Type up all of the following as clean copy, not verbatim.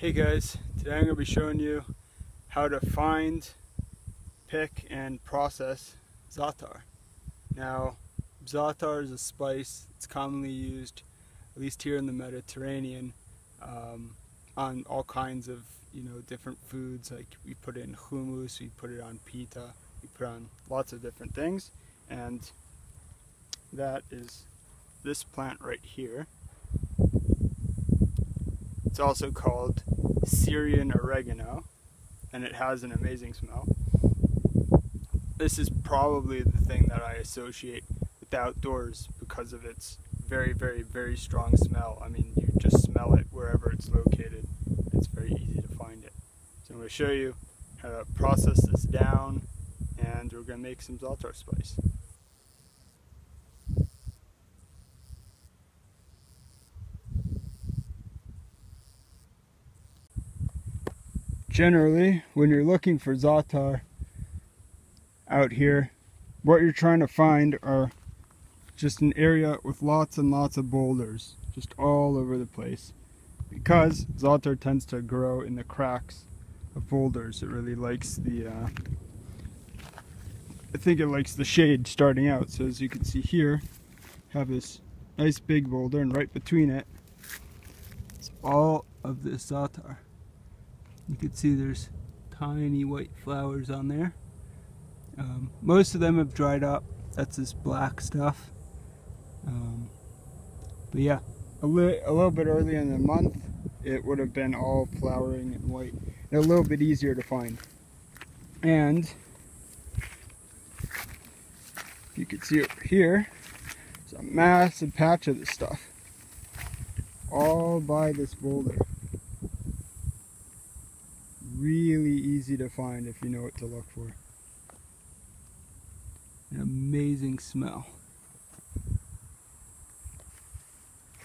Hey guys, today I'm going to be showing you how to find, pick, and process Za'atar. Now, Za'atar is a spice. It's commonly used, at least here in the Mediterranean, on all kinds of different foods. Like we put it in hummus, we put it on pita, we put it on lots of different things, and that is this plant right here. It's also called Syrian oregano, and it has an amazing smell. This is probably the thing that I associate with the outdoors because of its very, very, very strong smell. I mean, you just smell it wherever it's located. It's very easy to find it. So I'm going to show you how to process this down, and we're going to make some Za'atar spice. Generally, when you're looking for Za'atar out here, what you're trying to find are just an area with lots and lots of boulders, just all over the place. Because Za'atar tends to grow in the cracks of boulders, it really likes I think it likes the shade starting out. So as you can see here, I have this nice big boulder, and right between it is all of this Za'atar. You can see there's tiny white flowers on there. Most of them have dried up. That's this black stuff. But yeah, a little bit earlier in the month, it would have been all flowering and white, and a little bit easier to find. And you can see over here, there's a massive patch of this stuff, all by this boulder. Really easy to find if you know what to look for. An amazing smell.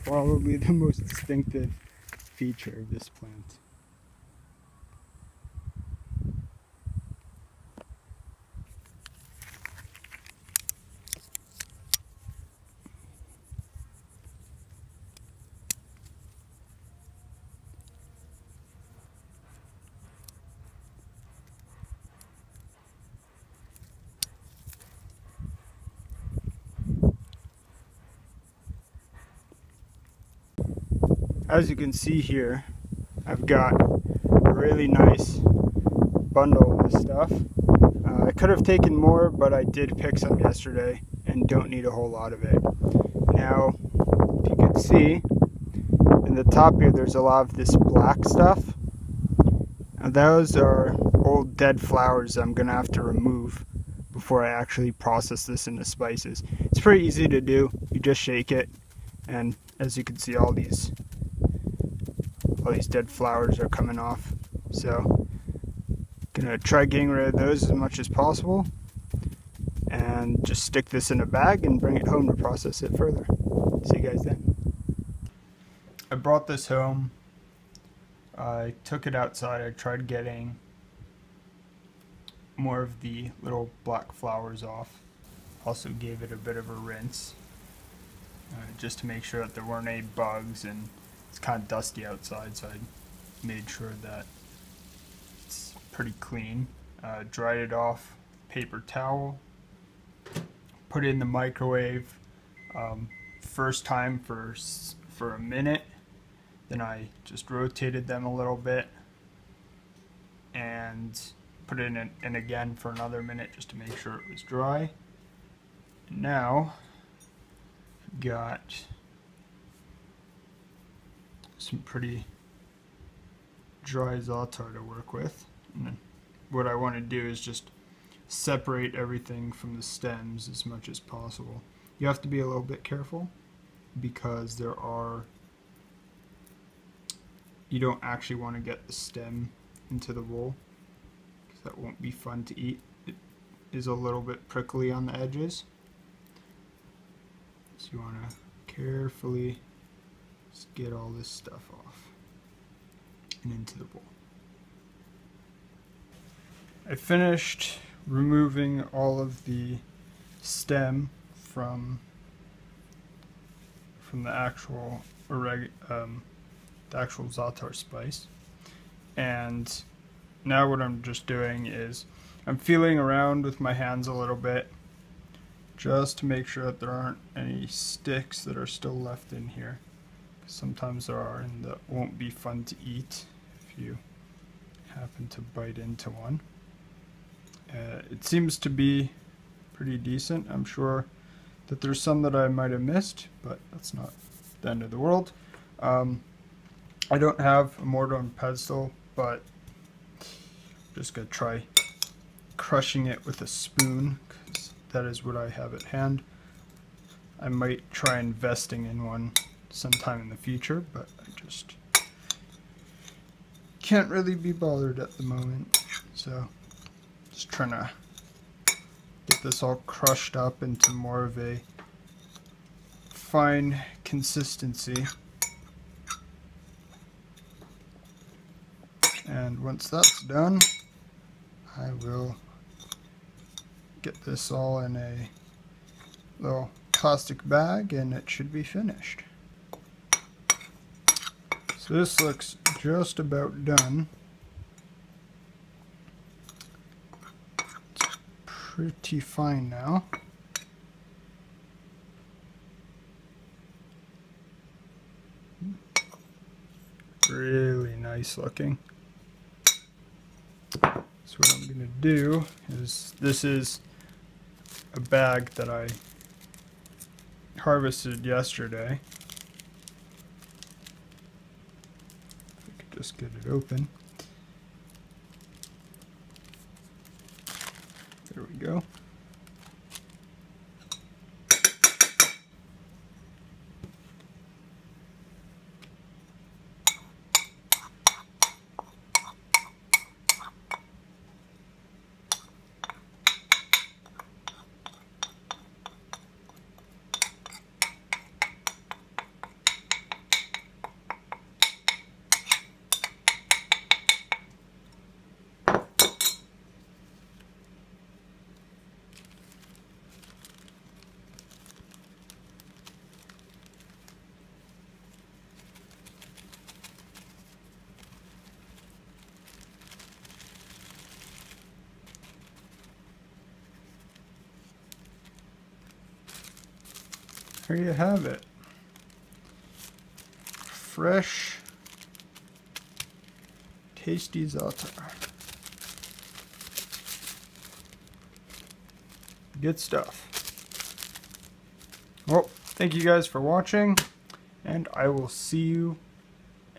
Probably the most distinctive feature of this plant. As you can see here, I've got a really nice bundle of this stuff. I could have taken more, but I did pick some yesterday and don't need a whole lot of it. Now, if you can see, in the top here there's a lot of this black stuff. Now, those are old dead flowers I'm going to have to remove before I actually process this into spices. It's pretty easy to do. You just shake it, and as you can see, all these dead flowers are coming off. So gonna try getting rid of those as much as possible, and just stick this in a bag and bring it home to process it further. See you guys then. I brought this home. I took it outside. I tried getting more of the little black flowers off. Also gave it a bit of a rinse, just to make sure that there weren't any bugs, and it's kind of dusty outside, so I made sure that it's pretty clean. Dried it off, paper towel, put it in the microwave, first time for a minute, then I just rotated them a little bit and put it in again for another minute just to make sure it was dry. And now I've got some pretty dry Za'atar to work with. And then what I want to do is just separate everything from the stems as much as possible. You have to be a little bit careful because you don't actually want to get the stem into the bowl, because that won't be fun to eat. It is a little bit prickly on the edges, so you want to carefully just get all this stuff off and into the bowl. I finished removing all of the stem from the actual Za'atar spice. And now what I'm just doing is I'm feeling around with my hands a little bit just to make sure that there aren't any sticks that are still left in here. Sometimes there are, and that won't be fun to eat if you happen to bite into one. It seems to be pretty decent. I'm sure that there's some that I might have missed, but that's not the end of the world. I don't have a mortar and pestle, but I'm just gonna try crushing it with a spoon, because that is what I have at hand. I might try investing in one sometime in the future, but I just can't really be bothered at the moment. So just trying to get this all crushed up into more of a fine consistency. And once that's done, I will get this all in a little plastic bag and it should be finished. So this looks just about done. It's pretty fine now. Really nice looking. So what I'm going to do is, this is a bag that I harvested yesterday. If I could just get it open. There we go. Here you have it. Fresh, tasty Za'atar. Good stuff. Well, thank you guys for watching, and I will see you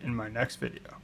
in my next video.